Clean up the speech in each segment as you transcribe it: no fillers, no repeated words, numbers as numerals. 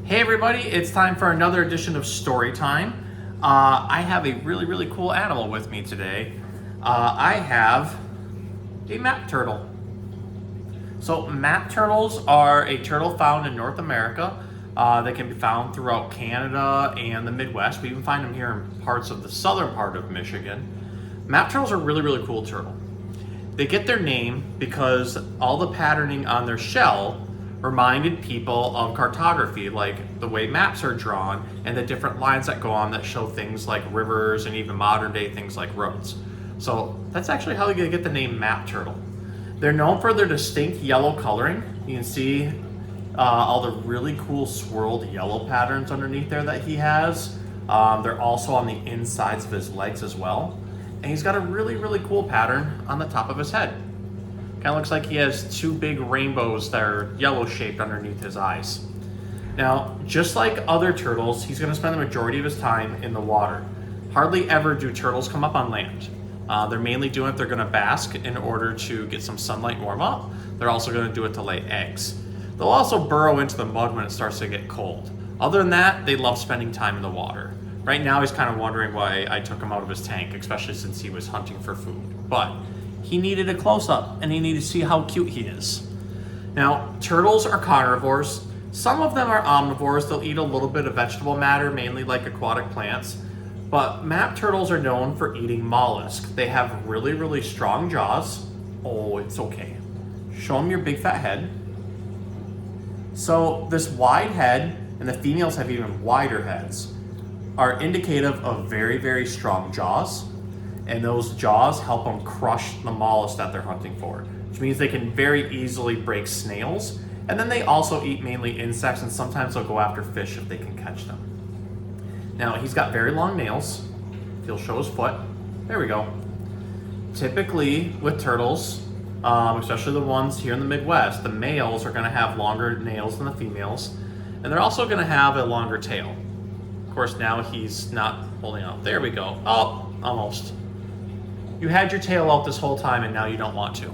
Hey everybody, it's time for another edition of Storytime. I have a really cool animal with me today. I have a map turtle. So map turtles are a turtle found in North America. They can be found throughout Canada and the Midwest. We even find them here in parts of the southern part of Michigan. Map turtles are a really cool turtle. They get their name because all the patterning on their shell reminded people of cartography, like the way maps are drawn and the different lines that go on that show things like rivers and even modern day things like roads. So that's actually how they get the name map turtle. They're known for their distinct yellow coloring. You can see all the really cool swirled yellow patterns underneath there that he has. They're also on the insides of his legs as well. And he's got a really cool pattern on the top of his head. Kind of looks like he has two big rainbows that are yellow shaped underneath his eyes. Now, just like other turtles, he's going to spend the majority of his time in the water. Hardly ever do turtles come up on land. They're mainly doing it, they're going to bask in order to get some sunlight and warm up. They're also going to do it to lay eggs. They'll also burrow into the mud when it starts to get cold. Other than that, they love spending time in the water. Right now, he's kind of wondering why I took him out of his tank, especially since he was hunting for food. But he needed a close-up, and he needed to see how cute he is. Now, turtles are carnivores. Some of them are omnivores. They'll eat a little bit of vegetable matter, mainly like aquatic plants. But map turtles are known for eating mollusks. They have really strong jaws. Oh, it's okay. Show them your big fat head. So this wide head, and the females have even wider heads, are indicative of very strong jaws. And those jaws help them crush the mollusk that they're hunting for, which means they can very easily break snails. And then they also eat mainly insects, and sometimes they'll go after fish if they can catch them. Now, he's got very long nails. He'll show his foot. There we go. Typically, with turtles, especially the ones here in the Midwest, the males are gonna have longer nails than the females, and they're also gonna have a longer tail. Of course, now he's not holding out. There we go. Oh, almost. You had your tail out this whole time and now you don't want to.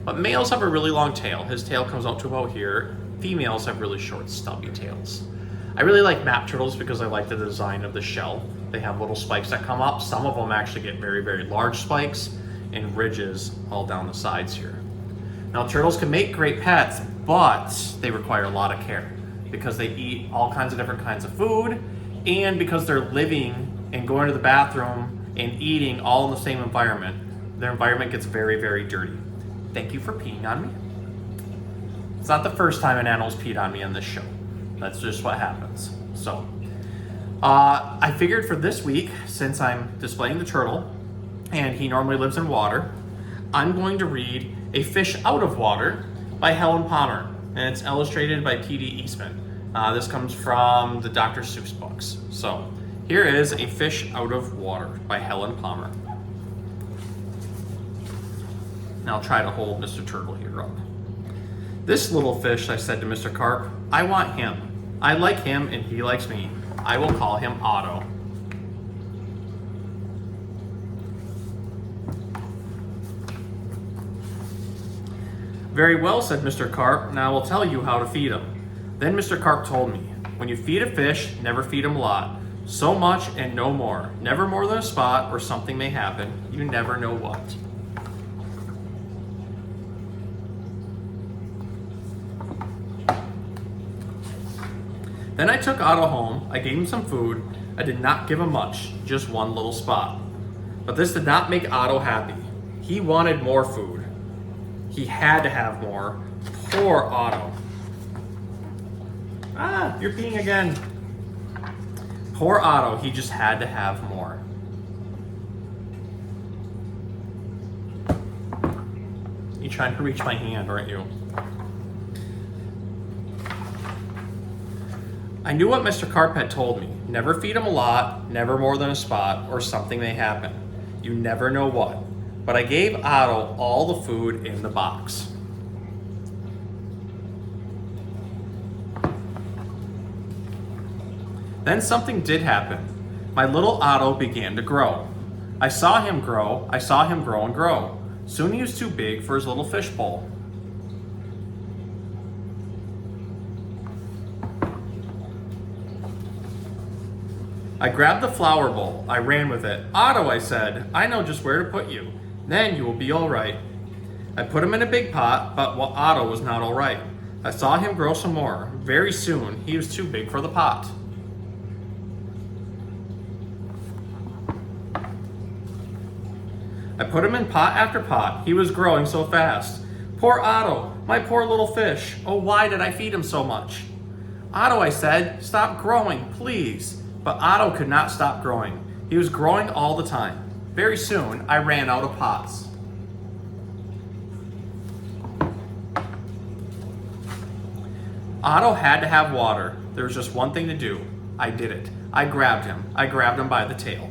But males have a really long tail. His tail comes out to about here. Females have really short, stubby tails. I really like map turtles because I like the design of the shell. They have little spikes that come up. Some of them actually get very large spikes and ridges all down the sides here. Now, turtles can make great pets, but they require a lot of care because they eat all kinds of different kinds of food, and because they're living and going to the bathroom and eating all in the same environment, their environment gets very dirty. Thank you for peeing on me. It's not the first time an animal's peed on me on this show. That's just what happens. So, I figured for this week, since I'm displaying the turtle, and he normally lives in water, I'm going to read A Fish Out of Water by Helen Palmer, and it's illustrated by P.D. Eastman. This comes from the Dr. Seuss books. So, here is A Fish Out of Water by Helen Palmer. Now I'll try to hold Mr. Turtle here up. This little fish, I said to Mr. Carp, I want him. I like him and he likes me. I will call him Otto. Very well, said Mr. Carp. Now I will tell you how to feed him. Then Mr. Carp told me, when you feed a fish, never feed him a lot. So much and no more. Never more than a spot or something may happen. You never know what. Then I took Otto home. I gave him some food. I did not give him much, just one little spot. But this did not make Otto happy. He wanted more food. He had to have more. Poor Otto. Ah, you're peeing again. Poor Otto, he just had to have more. You're trying to reach my hand, aren't you? I knew what Mr. Carp had told me. Never feed him a lot, never more than a spot, or something may happen. You never know what. But I gave Otto all the food in the box. Then something did happen. My little Otto began to grow. I saw him grow and grow. Soon he was too big for his little fishbowl. I grabbed the flower bowl. I ran with it. Otto, I said, I know just where to put you. Then you will be all right. I put him in a big pot, but Otto was not all right. I saw him grow some more. Very soon, he was too big for the pot. I put him in pot after pot. He was growing so fast. Poor Otto, my poor little fish. Oh, why did I feed him so much? Otto, I said, stop growing, please. But Otto could not stop growing. He was growing all the time. Very soon, I ran out of pots. Otto had to have water. There was just one thing to do. I did it. I grabbed him. I grabbed him by the tail.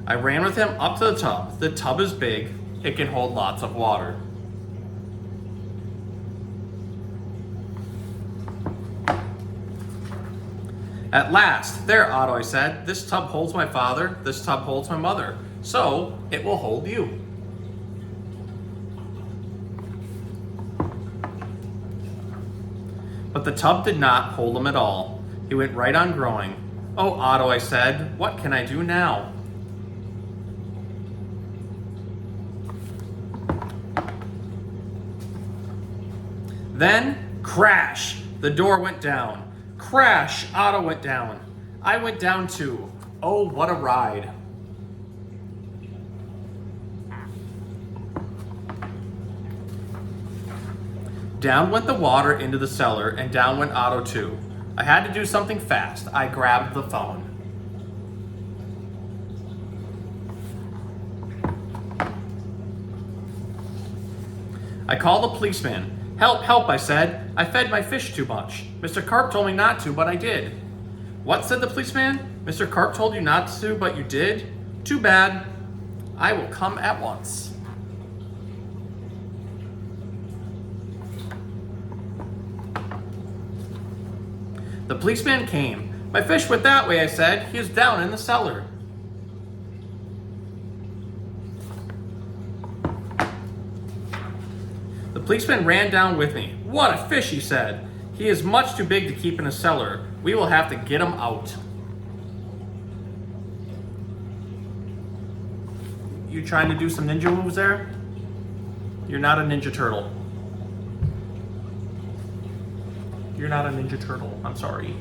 I ran with him up to the tub. The tub is big. It can hold lots of water. At last, there, Otto, I said. This tub holds my father. This tub holds my mother. So, it will hold you. But the tub did not hold him at all. He went right on growing. Oh, Otto, I said, what can I do now? Then, crash! The door went down. Crash! Otto went down. I went down too. Oh, what a ride. Down went the water into the cellar, and down went Otto too. I had to do something fast. I grabbed the phone. I called the policeman. Help, help, I said. I fed my fish too much. Mr. Carp told me not to, but I did. What, said the policeman? Mr. Carp told you not to, but you did? Too bad. I will come at once. The policeman came. My fish went that way, I said. He is down in the cellar. The policeman ran down with me. What a fish, he said. He is much too big to keep in a cellar. We will have to get him out. You trying to do some ninja moves there? You're not a ninja turtle. You're not a ninja turtle. I'm sorry.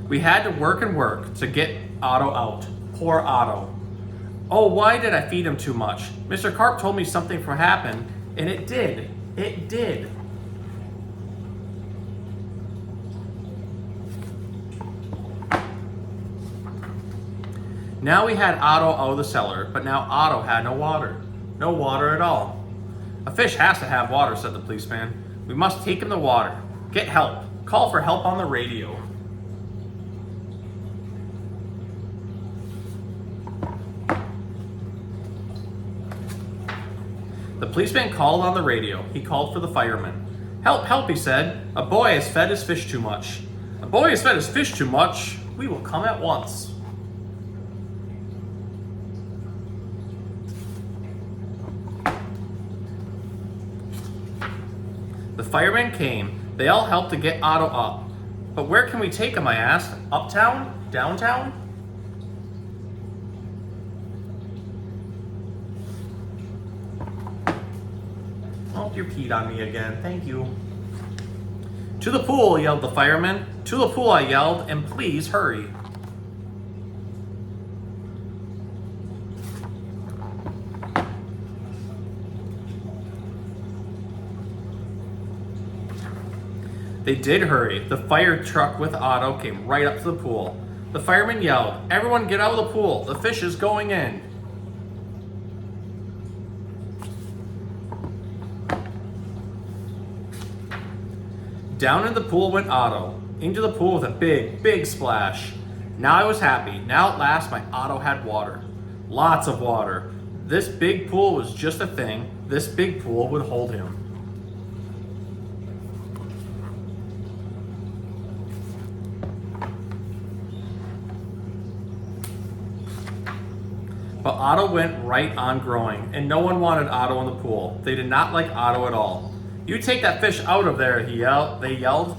We had to work and work to get Otto out. Poor Otto. Oh, why did I feed him too much? Mr. Carp told me something would happen, and it did. It did. Now we had Otto out of the cellar, but now Otto had no water. No water at all. A fish has to have water, said the policeman. We must take him to water. Get help. Call for help on the radio. The policeman called on the radio. He called for the fireman. Help, help, he said. A boy has fed his fish too much. A boy has fed his fish too much. We will come at once. The firemen came. They all helped to get Otto up. But where can we take him, I asked. Uptown? Downtown? Oh, you peed on me again. Thank you. To the pool, yelled the fireman. To the pool, I yelled, and please hurry. They did hurry. The fire truck with Otto came right up to the pool. The fireman yelled, everyone get out of the pool. The fish is going in. Down in the pool went Otto. Into the pool with a big, big splash. Now I was happy. Now at last my Otto had water. Lots of water. This big pool was just a thing. This big pool would hold him. But Otto went right on growing, and no one wanted Otto in the pool. They did not like Otto at all. You take that fish out of there, they yelled.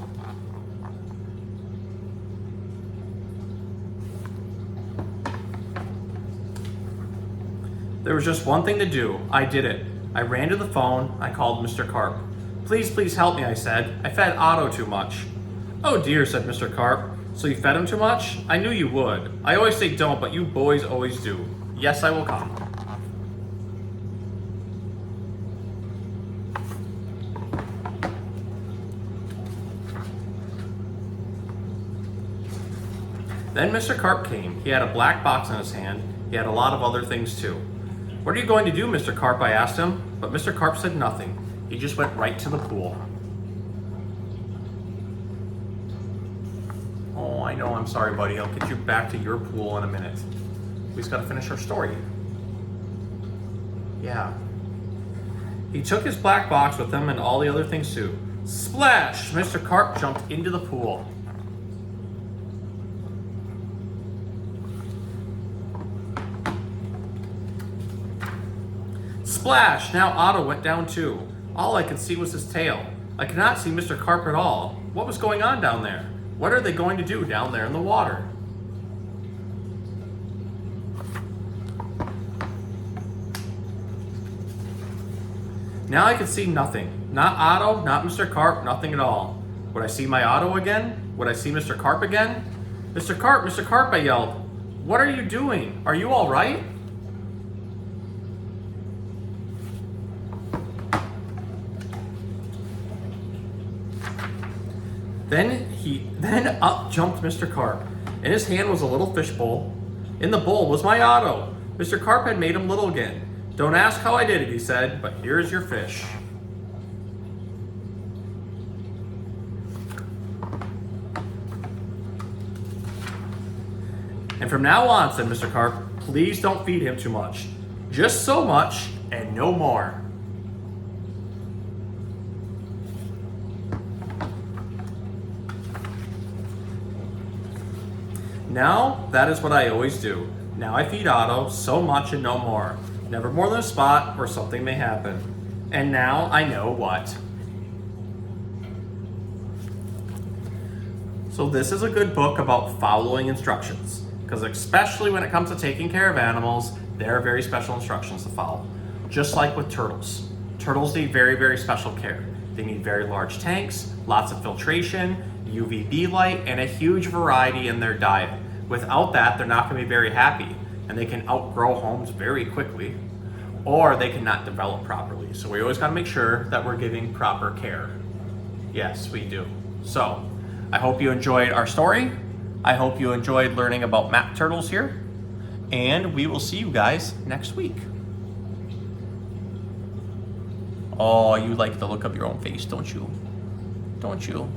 There was just one thing to do. I did it. I ran to the phone. I called Mr. Carp. Please, please help me, I said. I fed Otto too much. Oh dear, said Mr. Carp. So you fed him too much? I knew you would. I always say don't, but you boys always do. Yes, I will come. Then Mr. Carp came. He had a black box in his hand. He had a lot of other things too. What are you going to do, Mr. Carp? I asked him, but Mr. Carp said nothing. He just went right to the pool. Oh, I know, I'm sorry, buddy. I'll get you back to your pool in a minute. We just gotta finish our story. Yeah. He took his black box with him and all the other things too. Splash! Mr. Carp jumped into the pool. Splash! Now Otto went down too. All I could see was his tail. I could not see Mr. Carp at all. What was going on down there? What are they going to do down there in the water? Now I could see nothing. Not Otto, not Mr. Carp, nothing at all. Would I see my Otto again? Would I see Mr. Carp again? Mr. Carp, I yelled. What are you doing? Are you all right? Then up jumped Mr. Carp. In his hand was a little fish bowl. In the bowl was my Otto. Mr. Carp had made him little again. Don't ask how I did it, he said, but here's your fish. And from now on, said Mr. Carp, please don't feed him too much. Just so much and no more. Now, that is what I always do. Now I feed Otto so much and no more. Never more than a spot where something may happen. And now I know what. So this is a good book about following instructions. Because especially when it comes to taking care of animals, there are very special instructions to follow. Just like with turtles. Turtles need very, very special care. They need very large tanks, lots of filtration, UVB light, and a huge variety in their diet. Without that, they're not going to be very happy, and they can outgrow homes very quickly, or they cannot develop properly. So we always got to make sure that we're giving proper care. Yes, we do. So I hope you enjoyed our story. I hope you enjoyed learning about map turtles here, and we will see you guys next week. Oh, you like the look of your own face, don't you? Don't you?